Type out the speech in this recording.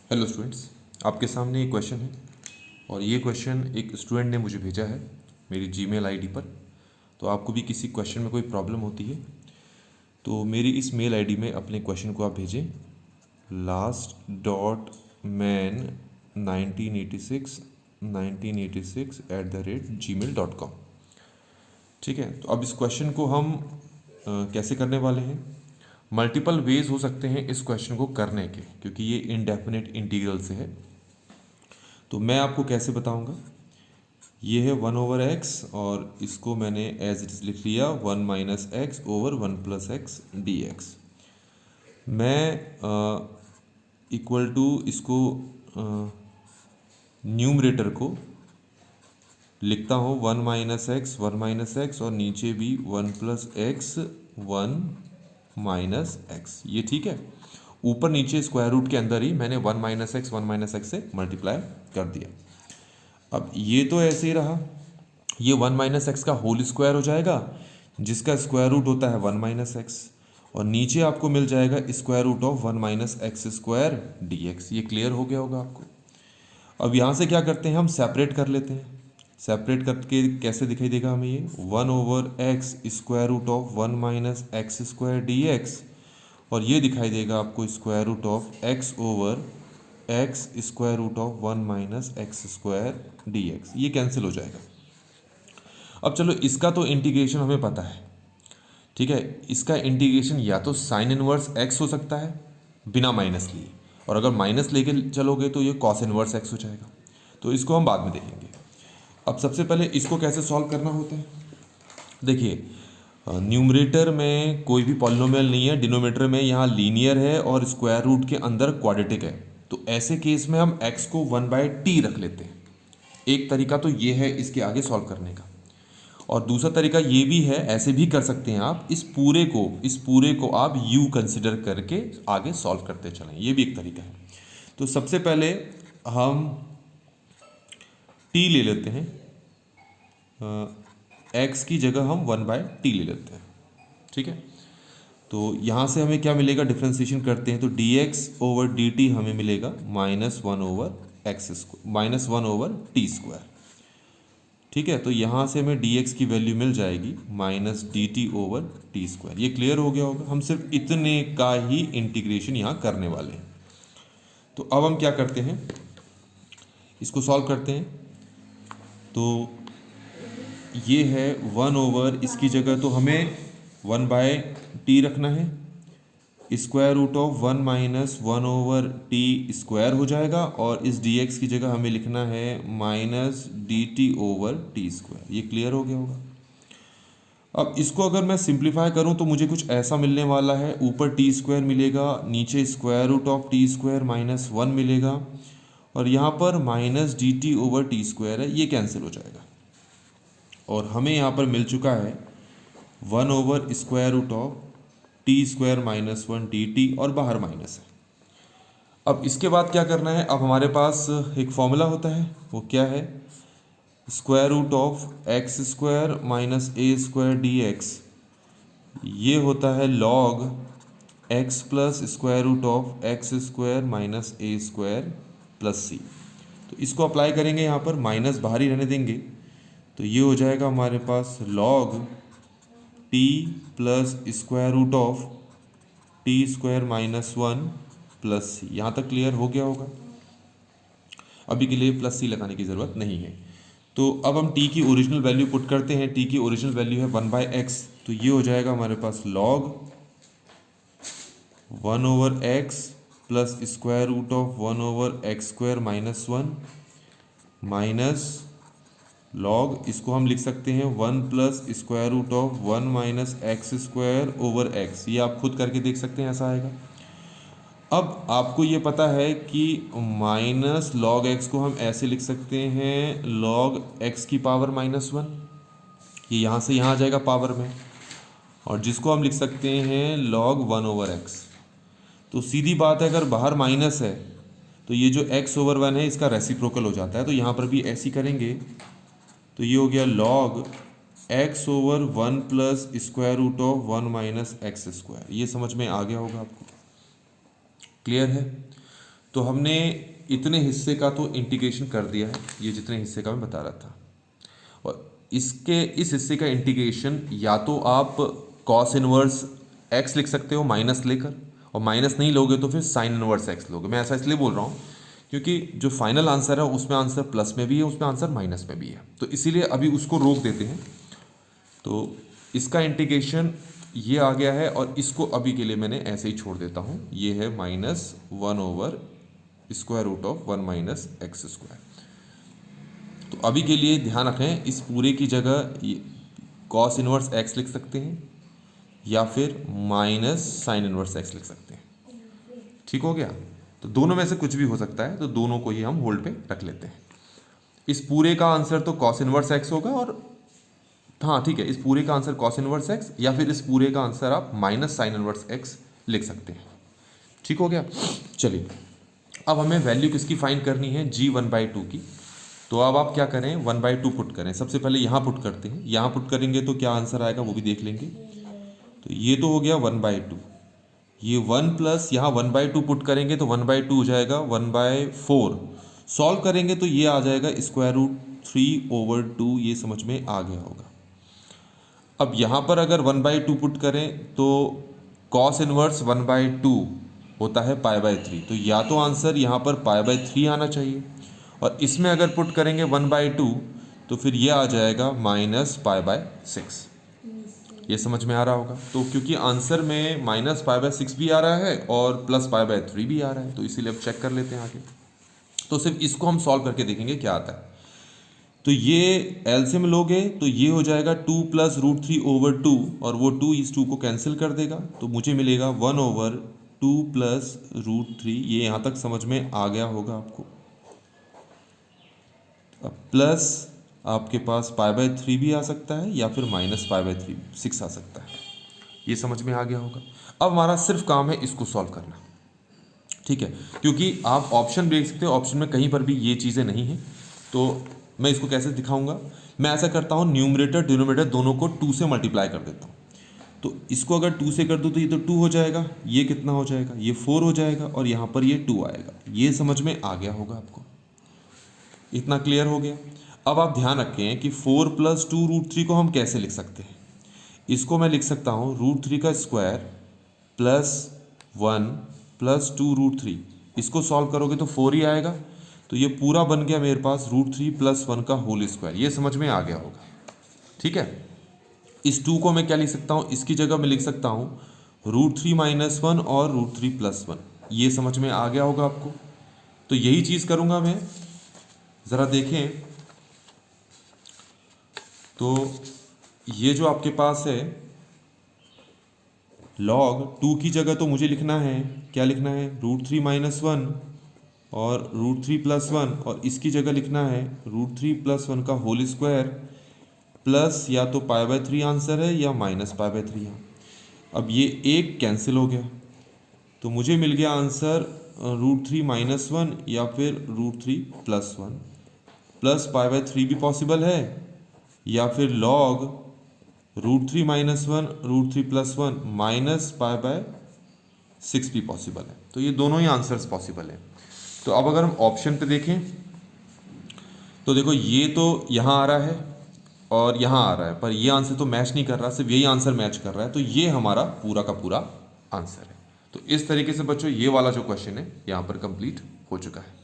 Hello students, आपके सामने एक क्वेश्चन है और ये क्वेश्चन एक स्टूडेंट ने मुझे भेजा है मेरी जीमेल आईडी पर। तो आपको भी किसी क्वेश्चन में कोई प्रॉब्लम होती है तो मेरी इस मेल आईडी में अपने क्वेश्चन को आप भेजें last.man1986 ठीक है। तो अब इस क्वेश्चन को हम कैसे करने वाले हैं। मल्टीपल वेज हो सकते हैं इस क्वेश्चन को करने के, क्योंकि ये इनडेफिनेट इंटीग्रल से है। तो मैं आपको कैसे बताऊंगा। ये है 1/x और इसको मैंने एज इट इज लिख लिया 1-x/1 + x dx। मैं इक्वल टू इसको न्यूमरेटर को लिखता हूँ 1-x और नीचे भी 1 + x 1 - x। ये ठीक है। ऊपर नीचे स्क्वायर रूट के अंदर ही मैंने 1 - x से मल्टीप्लाई कर दिया। अब ये तो ऐसे ही रहा, ये 1 - x का होल स्क्वायर हो जाएगा जिसका स्क्वायर रूट होता है 1 - x, और नीचे आपको मिल जाएगा square root of 1 - x² dx। ये क्लियर हो गया होगा आपको। अब यहाँ से क्या करते हैं, हम सेपरेट कर लेते हैं। सेपरेट करके कैसे दिखाई देगा हमें, ये 1/x square root of 1 - x² dx, और ये दिखाई देगा आपको square root of x/x square root of 1 - x² dx। ये कैंसिल हो जाएगा। अब चलो, इसका तो इंटीग्रेशन हमें पता है, ठीक है। इसका इंटीग्रेशन या तो साइन इनवर्स x हो सकता है बिना माइनस लिए, और अगर माइनस लेके चलोगे तो ये कॉस इनवर्स x हो जाएगा। तो इसको हम बाद में देखेंगे। अब सबसे पहले इसको कैसे सॉल्व करना होता है। देखिए, न्यूमरेटर में कोई भी पॉलिनोमियल नहीं है, डिनोमिनेटर में यहाँ लीनियर है और स्क्वायर रूट के अंदर क्वाड्रेटिक है। तो ऐसे केस में हम x को 1/t रख लेते हैं। एक तरीका तो ये है इसके आगे सॉल्व करने का, और दूसरा तरीका ये भी है, ऐसे भी कर सकते हैं आप। इस पूरे को आप u कंसिडर करके आगे सॉल्व करते चलें, ये भी एक तरीका है। तो सबसे पहले हम t ले लेते हैं, x की जगह हम 1/t ले लेते हैं, ठीक है। तो यहाँ से हमें क्या मिलेगा, डिफ्रेंसिएशन करते हैं तो dx/dt हमें मिलेगा -1/t², ठीक है। तो यहाँ से हमें dx की वैल्यू मिल जाएगी -dt/t²। ये क्लियर हो गया होगा। हम सिर्फ इतने का ही इंटीग्रेशन यहाँ करने वाले हैं। तो अब हम क्या करते हैं, इसको सॉल्व करते हैं। तो ये है 1/, इसकी जगह तो हमें 1/t रखना है। स्क्वायर रूट ऑफ 1 - 1/t² हो जाएगा, और इस dx की जगह हमें लिखना है -dt/t²। ये क्लियर हो गया होगा। अब इसको अगर मैं सिंप्लीफाई करूं तो मुझे कुछ ऐसा मिलने वाला है, ऊपर t² मिलेगा, नीचे स्क्वायर रूट ऑफ t² -1 मिलेगा, और यहाँ पर -dt/t² है, ये कैंसिल हो जाएगा। और हमें यहाँ पर मिल चुका है 1/स्क्वायर रूट ऑफ t² -1 dt, और बाहर माइनस है। अब इसके बाद क्या करना है, अब हमारे पास एक फॉर्मूला होता है, वो क्या है, square root of x² -a² dx। ये होता है log x plus square root of x² -a² plus c। तो इसको अप्लाई करेंगे, यहाँ पर माइनस बाहर ही रहने देंगे। तो ये हो जाएगा हमारे पास log t plus square root of t² -1 plus c। यहाँ तक क्लियर हो गया होगा। अभी के लिए प्लस c लगाने की ज़रूरत नहीं है। तो अब हम t की ओरिजिनल वैल्यू पुट करते हैं। t की ओरिजिनल वैल्यू है 1/x, तो ये हो जाएगा हमारे पास log 1/x plus square root of 1/x² -1 minus log, इसको हम लिख सकते हैं 1 plus square root of 1 - x²/x। ये आप खुद करके देख सकते हैं, ऐसा आएगा। अब आपको ये पता है कि माइनस log x को हम ऐसे लिख सकते हैं log x की पावर -1, ये यहाँ से यहाँ आ जाएगा पावर में, और जिसको हम लिख सकते हैं log 1/x। तो सीधी बात है, अगर बाहर माइनस है तो ये जो x/1 है इसका रेसिप्रोकल हो जाता है। तो यहाँ पर भी ऐसे करेंगे, तो ये हो गया log x/1 plus square root of 1 - x²। ये समझ में आ गया होगा आपको, क्लियर है। तो हमने इतने हिस्से का तो इंटीग्रेशन कर दिया है, ये जितने हिस्से का मैं बता रहा था। और इस हिस्से का इंटीग्रेशन या तो आप कॉस इनवर्स एक्स लिख सकते हो माइनस लेकर, और माइनस नहीं लोगे तो फिर साइन इनवर्स एक्स लोगे। मैं ऐसा इसलिए बोल रहा हूँ क्योंकि जो फाइनल आंसर है उसमें आंसर प्लस में भी है, उसमें आंसर माइनस में भी है, तो इसीलिए अभी उसको रोक देते हैं। तो इसका इंटीग्रेशन ये आ गया है, और इसको अभी के लिए मैंने ऐसे ही छोड़ देता हूँ। ये है -1/√(1 - x²। तो अभी के लिए ध्यान रखें, इस पूरे की जगह कॉस इनवर्स एक्स लिख सकते हैं या फिर माइनस साइन इनवर्स एक्स लिख सकते हैं। ठीक हो गया? तो दोनों में से कुछ भी हो सकता है, तो दोनों को ही हम होल्ड पे रख लेते हैं। इस पूरे का आंसर तो कॉस इनवर्स एक्स होगा, और हाँ ठीक है, इस पूरे का आंसर कॉस इनवर्स एक्स, या फिर इस पूरे का आंसर आप माइनस साइन इनवर्स एक्स लिख सकते हैं। ठीक हो गया? चलिए, अब हमें वैल्यू किसकी फाइंड करनी है? g1/2 की। तो अब आप क्या करें, 1/2 पुट करें। सबसे पहले यहाँ पुट करते हैं, यहाँ पुट करेंगे तो क्या आंसर आएगा वो भी देख लेंगे। तो ये तो हो गया 1/2, ये 1 प्लस यहाँ 1/2 पुट करेंगे तो 1/2 हो जाएगा 1/4। सॉल्व करेंगे तो ये आ जाएगा √3/2, ये समझ में आ गया होगा। अब यहाँ पर अगर 1/2 पुट करें तो कॉस इनवर्स 1/2 होता है π/3, तो या तो आंसर यहाँ पर π/3 आना चाहिए, और इसमें अगर पुट करेंगे 1/2 तो फिर ये आ जाएगा -π/6। ये समझ में आ रहा होगा। तो क्योंकि आंसर में -π/6 भी आ रहा है और प्लस π/3 भी आ रहा है, तो इसीलिए अब चेक कर लेते हैं आगे। तो सिर्फ इसको हम सॉल्व करके देखेंगे क्या आता है। तो ये एलसीएम लोगे तो ये हो जाएगा 2 + √3/2, और वो 2 इस 2 को कैंसिल कर देगा, तो मुझे मिलेगा 1/2 + √3। ये यहाँ तक समझ में आ गया होगा आपको। अब प्लस आपके पास π/3 भी आ सकता है, या फिर -π/6 आ सकता है। ये समझ में आ गया होगा। अब हमारा सिर्फ काम है इसको सॉल्व करना। ठीक है, क्योंकि आप ऑप्शन देख सकते हो, ऑप्शन में कहीं पर भी ये चीज़ें नहीं हैं। तो मैं इसको कैसे दिखाऊंगा, मैं ऐसा करता हूँ, न्यूमरेटर डिनोमिनेटर दोनों को 2 से मल्टीप्लाई कर देता हूँ। तो इसको अगर 2 से कर दूँ तो ये तो 2 हो जाएगा, ये कितना हो जाएगा, ये 4 हो जाएगा, और यहाँ पर ये 2 आएगा। ये समझ में आ गया होगा आपको। इतना क्लियर हो गया। अब आप ध्यान रखें कि 4 + 2√3 को हम कैसे लिख सकते हैं। इसको मैं लिख सकता हूँ √3 का स्क्वायर +1 + 2√3। इसको सॉल्व करोगे तो 4 ही आएगा, तो ये पूरा बन गया मेरे पास √3 + 1 का होल स्क्वायर। ये समझ में आ गया होगा। ठीक है, इस 2 को मैं क्या लिख सकता हूँ, इसकी जगह मैं लिख सकता हूँ √3 - 1 और √3 + 1। ये समझ में आ गया होगा आपको। तो यही चीज़ करूँगा मैं, ज़रा देखें। तो ये जो आपके पास है log 2 की जगह तो मुझे लिखना है, क्या लिखना है, √3 - 1 और √3 + 1, और इसकी जगह लिखना है √3 + 1 का होल स्क्वायर प्लस या तो π/3 आंसर है या -π/3 है। अब ये एक कैंसिल हो गया, तो मुझे मिल गया आंसर √3 - 1 या फिर √3 + 1। प्लस π/3 भी पॉसिबल है, या फिर log √3 - 1 √3 + 1 -π/6 भी पॉसिबल है। तो ये दोनों ही आंसर्स पॉसिबल है। तो अब अगर हम ऑप्शन पे देखें तो देखो, ये तो यहाँ आ रहा है और यहाँ आ रहा है, पर ये आंसर तो मैच नहीं कर रहा, सिर्फ यही आंसर मैच कर रहा है। तो ये हमारा पूरा का पूरा आंसर है। तो इस तरीके से बच्चों ये वाला जो क्वेश्चन है यहाँ पर कंप्लीट हो चुका है।